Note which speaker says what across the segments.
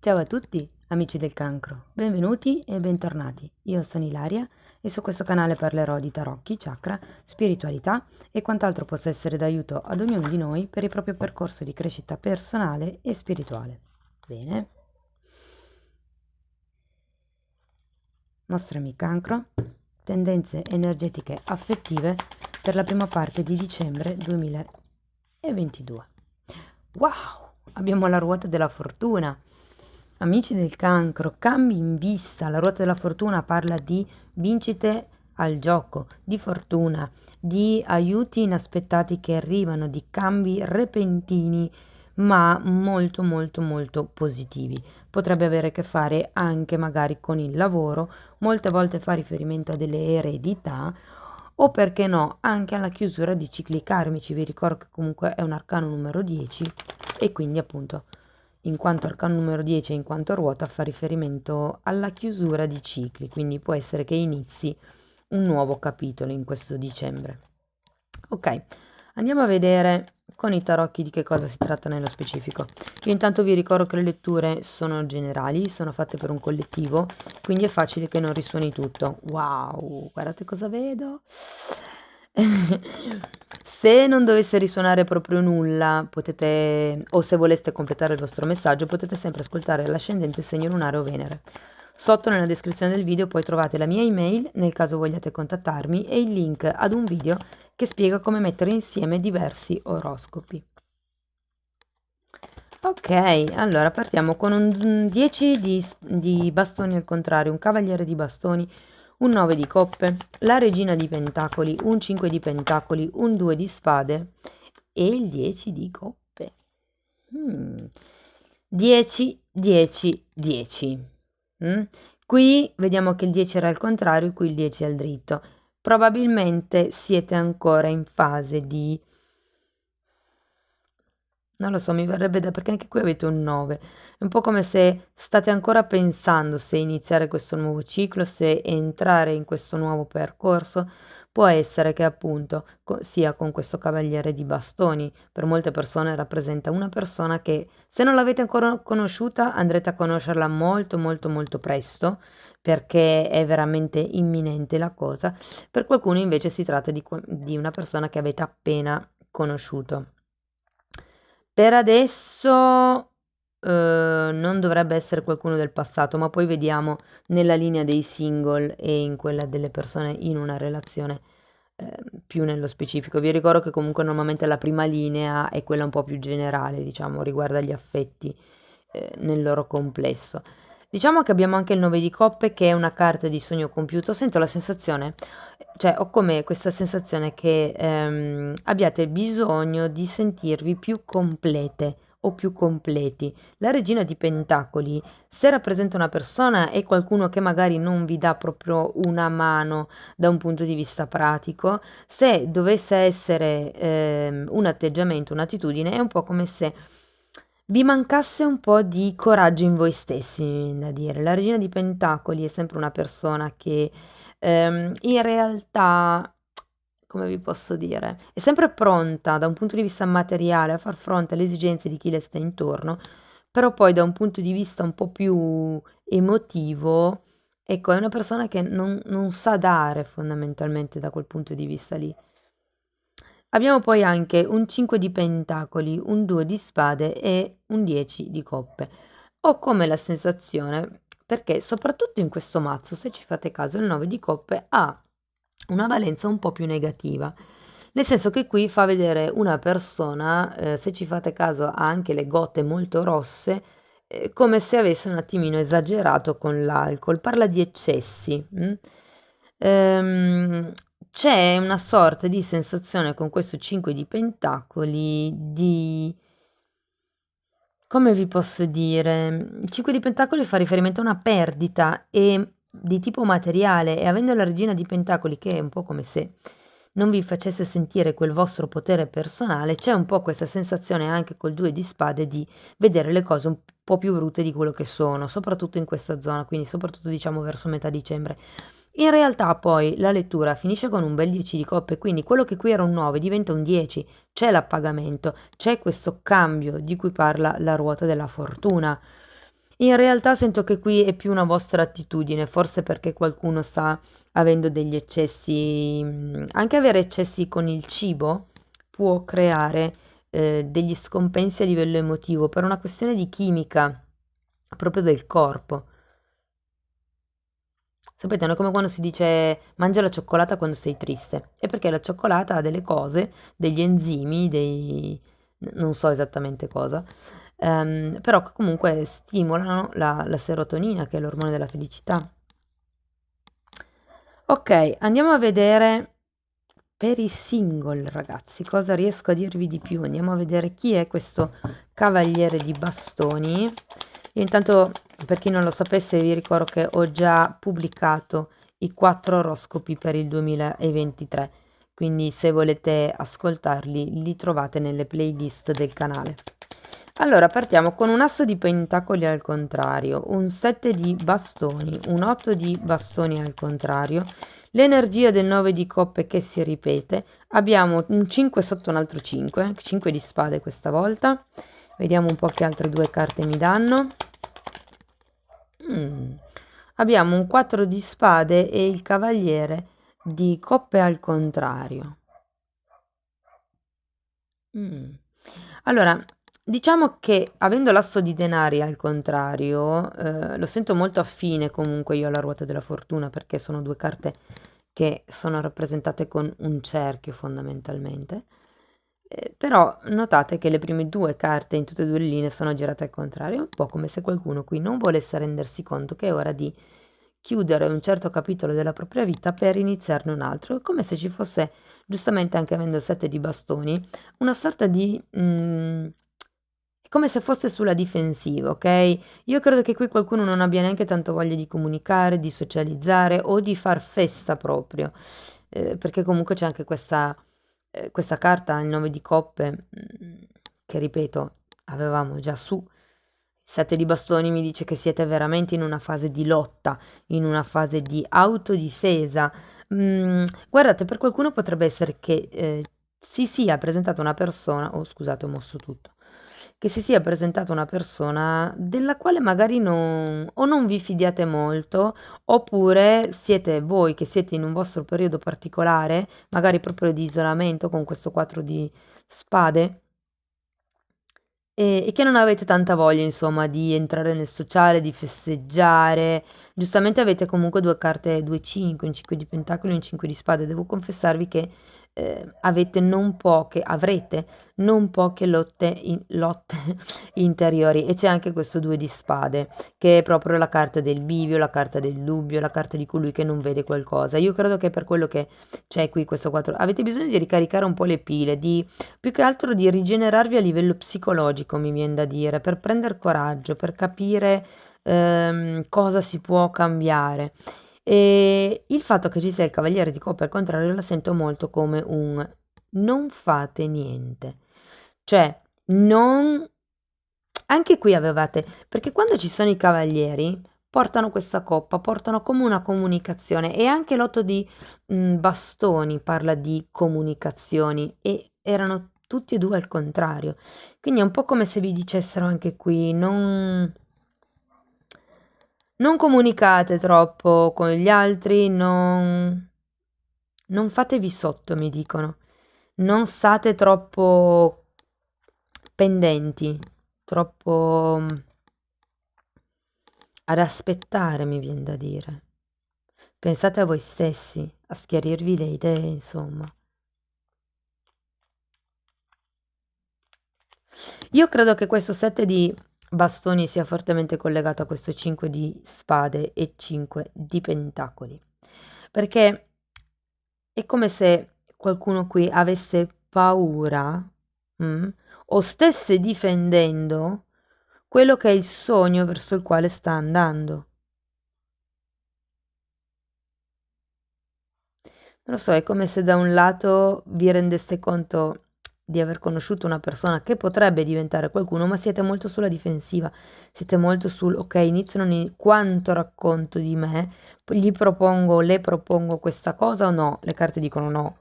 Speaker 1: Ciao a tutti, amici del cancro, benvenuti e bentornati. Io sono Ilaria e su questo canale parlerò di tarocchi, chakra, spiritualità e quant'altro possa essere d'aiuto ad ognuno di noi per il proprio percorso di crescita personale e spirituale. Bene. Mostrami cancro, tendenze energetiche affettive per la prima parte di dicembre 2022. Wow, abbiamo la ruota della fortuna. Amici del cancro, cambi in vista. La ruota della fortuna parla di vincite al gioco, di fortuna, di aiuti inaspettati che arrivano, di cambi repentini, ma molto molto molto positivi. Potrebbe avere a che fare anche magari con il lavoro, molte volte fa riferimento a delle eredità o perché no anche alla chiusura di cicli karmici. Vi ricordo che comunque è un arcano numero 10 e quindi appunto in quanto arcano numero 10 e in quanto ruota fa riferimento alla chiusura di cicli, quindi può essere che inizi un nuovo capitolo in questo dicembre. Ok, andiamo a vedere con i tarocchi di che cosa si tratta nello specifico. Io intanto vi ricordo che le letture sono generali, sono fatte per un collettivo, quindi è facile che non risuoni tutto. Wow, guardate cosa vedo. Se non dovesse risuonare proprio nulla, potete, o se voleste completare il vostro messaggio, potete sempre ascoltare l'ascendente, segno lunare o Venere. Sotto nella descrizione del video poi trovate la mia email nel caso vogliate contattarmi e il link ad un video che spiega come mettere insieme diversi oroscopi. Ok, allora partiamo con un 10 di bastoni al contrario, un cavaliere di bastoni, un 9 di coppe, la regina di pentacoli, un 5 di pentacoli, un 2 di spade e il 10 di coppe. 10, 10, 10. Qui vediamo che il 10 era al contrario, qui il 10 è al dritto. Probabilmente siete ancora in fase di... Non lo so, mi verrebbe da... perché anche qui avete un 9. È un po' come se state ancora pensando se iniziare questo nuovo ciclo, se entrare in questo nuovo percorso. Può essere che appunto sia con questo cavaliere di bastoni. Per molte persone rappresenta una persona che se non l'avete ancora conosciuta andrete a conoscerla molto molto molto presto perché è veramente imminente la cosa. Per qualcuno invece si tratta di una persona che avete appena conosciuto. Per adesso non dovrebbe essere qualcuno del passato, ma poi vediamo nella linea dei single e in quella delle persone in una relazione più nello specifico. Vi ricordo che comunque normalmente la prima linea è quella un po' più generale, diciamo, riguarda gli affetti nel loro complesso. Diciamo che abbiamo anche il 9 di coppe che è una carta di sogno compiuto. Sento la sensazione, cioè ho come questa sensazione che abbiate bisogno di sentirvi più complete o più completi. La regina di pentacoli, se rappresenta una persona, è qualcuno che magari non vi dà proprio una mano da un punto di vista pratico. Se dovesse essere un atteggiamento, un'attitudine, è un po' come se vi mancasse un po' di coraggio in voi stessi, mi viene da dire. La regina di pentacoli è sempre una persona che in realtà, come vi posso dire, è sempre pronta da un punto di vista materiale a far fronte alle esigenze di chi le sta intorno, però poi da un punto di vista un po' più emotivo, ecco, è una persona che non sa dare fondamentalmente da quel punto di vista lì. Abbiamo poi anche un 5 di pentacoli, un 2 di spade e un 10 di coppe. Ho come la sensazione, perché soprattutto in questo mazzo, se ci fate caso, il 9 di coppe ha una valenza un po' più negativa. Nel senso che qui fa vedere una persona, se ci fate caso ha anche le gote molto rosse, come se avesse un attimino esagerato con l'alcol, parla di eccessi. Ehm, C'è una sorta di sensazione con questo 5 di pentacoli di... come vi posso dire? Il 5 di pentacoli fa riferimento a una perdita e di tipo materiale e avendo la regina di pentacoli che è un po' come se non vi facesse sentire quel vostro potere personale, c'è un po' questa sensazione anche col 2 di spade di vedere le cose un po' più brutte di quello che sono, soprattutto in questa zona, quindi soprattutto diciamo verso metà dicembre. In realtà poi la lettura finisce con un bel 10 di coppe, quindi quello che qui era un 9 diventa un 10, c'è l'appagamento, c'è questo cambio di cui parla la ruota della fortuna. In realtà sento che qui è più una vostra attitudine, forse perché qualcuno sta avendo degli eccessi, anche avere eccessi con il cibo può creare degli scompensi a livello emotivo per una questione di chimica proprio del corpo. Sapete, no? Come quando si dice mangia la cioccolata quando sei triste. È perché la cioccolata ha delle cose, degli enzimi, non so esattamente cosa, però che comunque stimolano la serotonina, che è l'ormone della felicità. Ok, andiamo a vedere per i single, ragazzi, cosa riesco a dirvi di più. Andiamo a vedere chi è questo cavaliere di bastoni. Io intanto, per chi non lo sapesse, vi ricordo che ho già pubblicato i 4 oroscopi per il 2023, quindi se volete ascoltarli li trovate nelle playlist del canale. Allora, partiamo con un asso di pentacoli al contrario, un 7 di bastoni, un 8 di bastoni al contrario, l'energia del 9 di coppe che si ripete, abbiamo un 5 sotto un altro 5, 5 di spade questa volta, vediamo un po' che altre due carte mi danno. Mm. Abbiamo un 4 di spade e il cavaliere di coppe al contrario. Mm. Allora, diciamo che avendo l'asso di denari al contrario, lo sento molto affine comunque io alla ruota della fortuna perché sono due carte che sono rappresentate con un cerchio fondamentalmente. Però notate che le prime due carte in tutte e due le linee sono girate al contrario, un po' come se qualcuno qui non volesse rendersi conto che è ora di chiudere un certo capitolo della propria vita per iniziarne un altro. È come se ci fosse, giustamente anche avendo il 7 di bastoni, una sorta di... è come se foste sulla difensiva, ok? Io credo che qui qualcuno non abbia neanche tanto voglia di comunicare, di socializzare o di far festa proprio, perché comunque c'è anche questa carta, il 9 di coppe, che ripeto, avevamo già su. Il 7 di bastoni mi dice che siete veramente in una fase di lotta, in una fase di autodifesa. Guardate, per qualcuno potrebbe essere che si sia presentata una persona, oh scusate, ho mosso tutto, che si sia presentata una persona della quale magari non, o non vi fidiate molto, oppure siete voi che siete in un vostro periodo particolare, magari proprio di isolamento con questo 4 di spade e che non avete tanta voglia, insomma, di entrare nel sociale, di festeggiare. Giustamente avete comunque due carte, due 5, un 5 di pentacoli e un 5 di spade. Devo confessarvi che avete non poche, avrete non poche lotte interiori. E c'è anche questo 2 di spade, che è proprio la carta del bivio, la carta del dubbio, la carta di colui che non vede qualcosa. Io credo che per quello che c'è qui questo 4, avete bisogno di ricaricare un po' le pile, di più che altro di rigenerarvi a livello psicologico, mi viene da dire, per prendere coraggio, per capire cosa si può cambiare. E il fatto che ci sia il Cavaliere di Coppe al contrario la sento molto come un non fate niente. Cioè, non... Anche qui avevate, perché quando ci sono i cavalieri, portano questa coppa, portano come una comunicazione e anche l'otto di bastoni parla di comunicazioni e erano tutti e due al contrario. Quindi è un po' come se vi dicessero anche qui, non comunicate troppo con gli altri, non fatevi sotto, mi dicono. Non state troppo pendenti, troppo ad aspettare, mi vien da dire. Pensate a voi stessi, a schiarirvi le idee, insomma. Io credo che questo 7 di bastoni sia fortemente collegato a questo 5 di spade e 5 di pentacoli, perché è come se qualcuno qui avesse paura, mm, o stesse difendendo quello che è il sogno verso il quale sta andando. Non lo so, è come se da un lato vi rendeste conto di aver conosciuto una persona che potrebbe diventare qualcuno, ma siete molto sulla difensiva, siete molto sul, ok, iniziano quanto racconto di me, gli propongo, le propongo questa cosa o no? Le carte dicono no,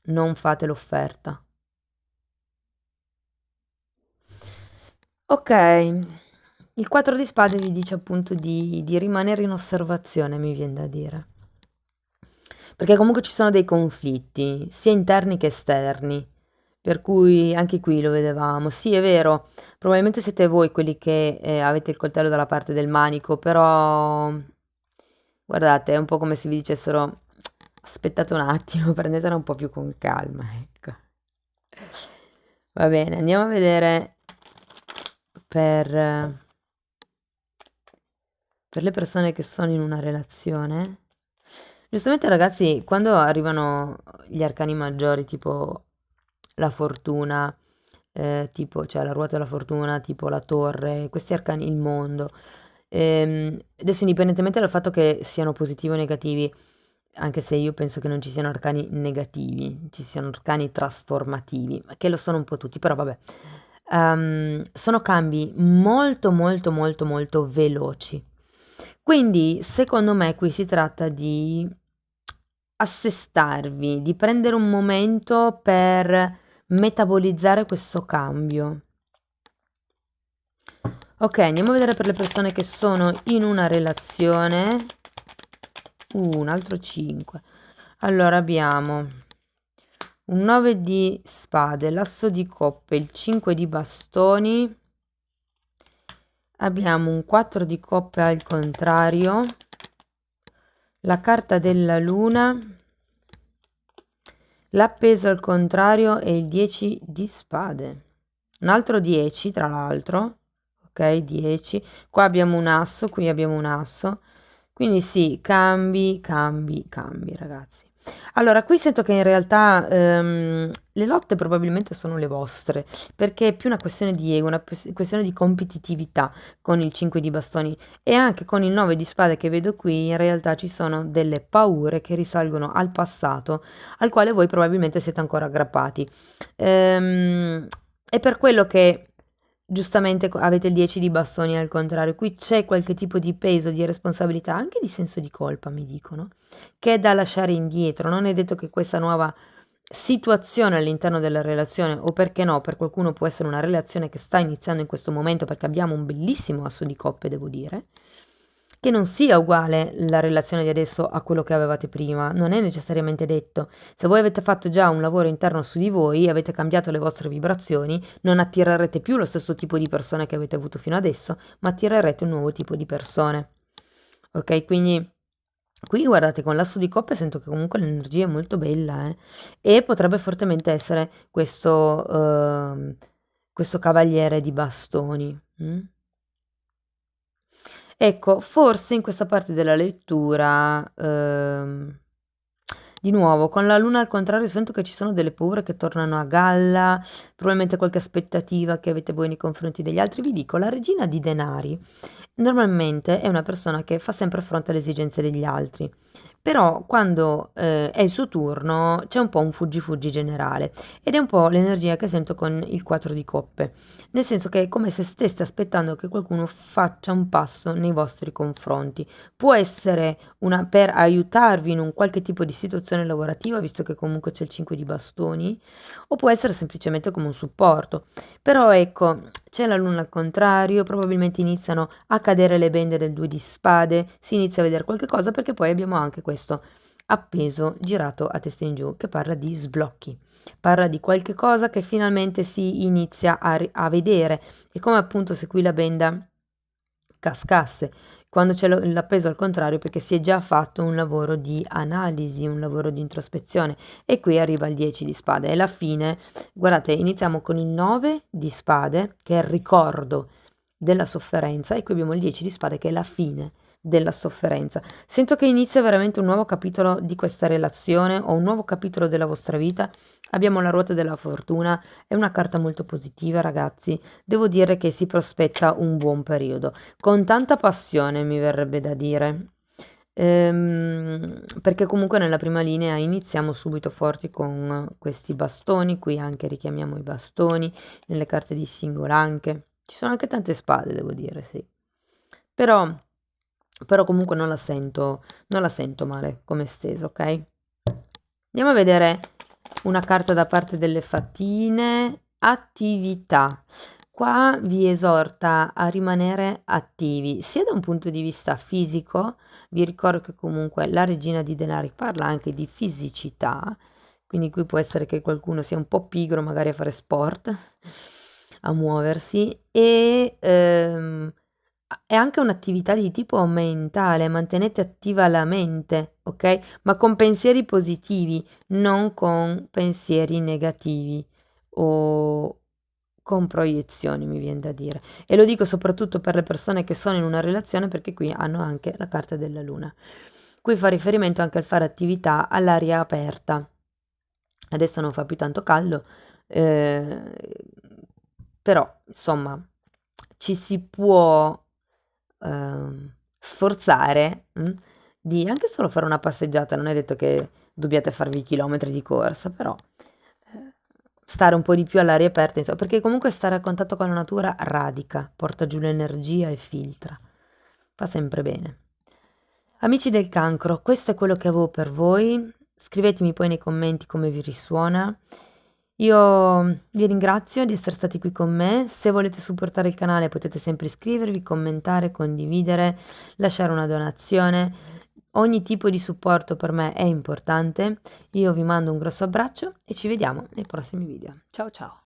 Speaker 1: non fate l'offerta. Ok, il 4 di spade vi dice appunto di rimanere in osservazione, mi viene da dire. Perché comunque ci sono dei conflitti, sia interni che esterni. Per cui anche qui lo vedevamo. Sì, è vero, probabilmente siete voi quelli che avete il coltello dalla parte del manico, però guardate, è un po' come se vi dicessero aspettate un attimo, prendetela un po' più con calma, ecco. Va bene, andiamo a vedere per, per le persone che sono in una relazione. Giustamente, ragazzi, quando arrivano gli arcani maggiori, tipo la fortuna, tipo, cioè la ruota della fortuna, tipo la torre, questi arcani, il mondo. Adesso, indipendentemente dal fatto che siano positivi o negativi, anche se io penso che non ci siano arcani negativi, ci siano arcani trasformativi, che lo sono un po' tutti, però vabbè. Sono cambi molto molto molto molto veloci. Quindi, secondo me, qui si tratta di assestarvi, di prendere un momento per metabolizzare questo cambio. Ok, andiamo a vedere per le persone che sono in una relazione. Un altro 5. Allora abbiamo un 9 di spade, l'asso di coppe, il 5 di bastoni. Abbiamo un 4 di coppe al contrario, la carta della luna, l'appeso al contrario e il 10 di spade. Un altro 10, tra l'altro. Ok, 10. Qua abbiamo un asso, qui abbiamo un asso. Quindi sì, cambi, cambi, cambi, ragazzi. Allora, qui sento che in realtà le lotte probabilmente sono le vostre, perché è più una questione di ego, una questione di competitività con il 5 di bastoni e anche con il 9 di spade che vedo qui, in realtà ci sono delle paure che risalgono al passato, al quale voi probabilmente siete ancora aggrappati. È per quello che giustamente avete il 10 di bastoni al contrario, qui c'è qualche tipo di peso, di responsabilità, anche di senso di colpa, mi dicono, che è da lasciare indietro. Non è detto che questa nuova situazione all'interno della relazione, o perché no, per qualcuno può essere una relazione che sta iniziando in questo momento, perché abbiamo un bellissimo asso di coppe, devo dire, che non sia uguale la relazione di adesso a quello che avevate prima, non è necessariamente detto. Se voi avete fatto già un lavoro interno su di voi, avete cambiato le vostre vibrazioni, non attirerete più lo stesso tipo di persone che avete avuto fino adesso, ma attirerete un nuovo tipo di persone. Ok, quindi qui guardate con l'asso di coppe sento che comunque l'energia è molto bella, e potrebbe fortemente essere questo cavaliere di bastoni. Ecco, forse in questa parte della lettura, di nuovo, con la luna al contrario, sento che ci sono delle paure che tornano a galla, probabilmente qualche aspettativa che avete voi nei confronti degli altri. Vi dico, la regina di denari normalmente è una persona che fa sempre fronte alle esigenze degli altri. Però quando è il suo turno c'è un po' un fuggi-fuggi generale ed è un po' l'energia che sento con il 4 di coppe, nel senso che è come se steste aspettando che qualcuno faccia un passo nei vostri confronti. Può essere per aiutarvi in un qualche tipo di situazione lavorativa, visto che comunque c'è il 5 di bastoni, o può essere semplicemente come un supporto. Però ecco, c'è la luna al contrario, probabilmente iniziano a cadere le bende del 2 di spade, si inizia a vedere qualche cosa perché poi abbiamo anche questo appeso girato a testa in giù che parla di sblocchi. Parla di qualche cosa che finalmente si inizia a vedere. È come appunto se qui la benda cascasse, quando c'è l'appeso al contrario perché si è già fatto un lavoro di analisi, un lavoro di introspezione e qui arriva il 10 di spade e la fine, guardate, iniziamo con il 9 di spade che è il ricordo della sofferenza e qui abbiamo il 10 di spade che è la fine della sofferenza. Sento che inizia veramente un nuovo capitolo di questa relazione o un nuovo capitolo della vostra vita. Abbiamo la ruota della fortuna, è una carta molto positiva, ragazzi. Devo dire che si prospetta un buon periodo, con tanta passione mi verrebbe da dire. Perché comunque nella prima linea iniziamo subito forti con questi bastoni, qui anche richiamiamo i bastoni, nelle carte di singolo anche. Ci sono anche tante spade, devo dire, sì. Però, però comunque non la sento male come stesa, ok? Andiamo a vedere una carta da parte delle fatine. Attività. qua vi esorta a rimanere attivi, sia da un punto di vista fisico, vi ricordo che comunque la regina di denari parla anche di fisicità, quindi qui può essere che qualcuno sia un po' pigro magari a fare sport, a muoversi, e è anche un'attività di tipo mentale, mantenete attiva la mente, ok? Ma con pensieri positivi, non con pensieri negativi o con proiezioni, mi viene da dire. E lo dico soprattutto per le persone che sono in una relazione, perché qui hanno anche la carta della luna. Qui fa riferimento anche al fare attività all'aria aperta. Adesso non fa più tanto caldo, eh, però insomma ci si può sforzare di anche solo fare una passeggiata, non è detto che dobbiate farvi chilometri di corsa, però stare un po' di più all'aria aperta, insomma, perché comunque stare a contatto con la natura radica, porta giù l'energia e filtra, fa sempre bene. Amici del cancro, questo è quello che avevo per voi. Scrivetemi poi nei commenti come vi risuona. Io vi ringrazio di essere stati qui con me. Se volete supportare il canale potete sempre iscrivervi, commentare, condividere, lasciare una donazione. Ogni tipo di supporto per me è importante. Io vi mando un grosso abbraccio e ci vediamo nei prossimi video. Ciao ciao!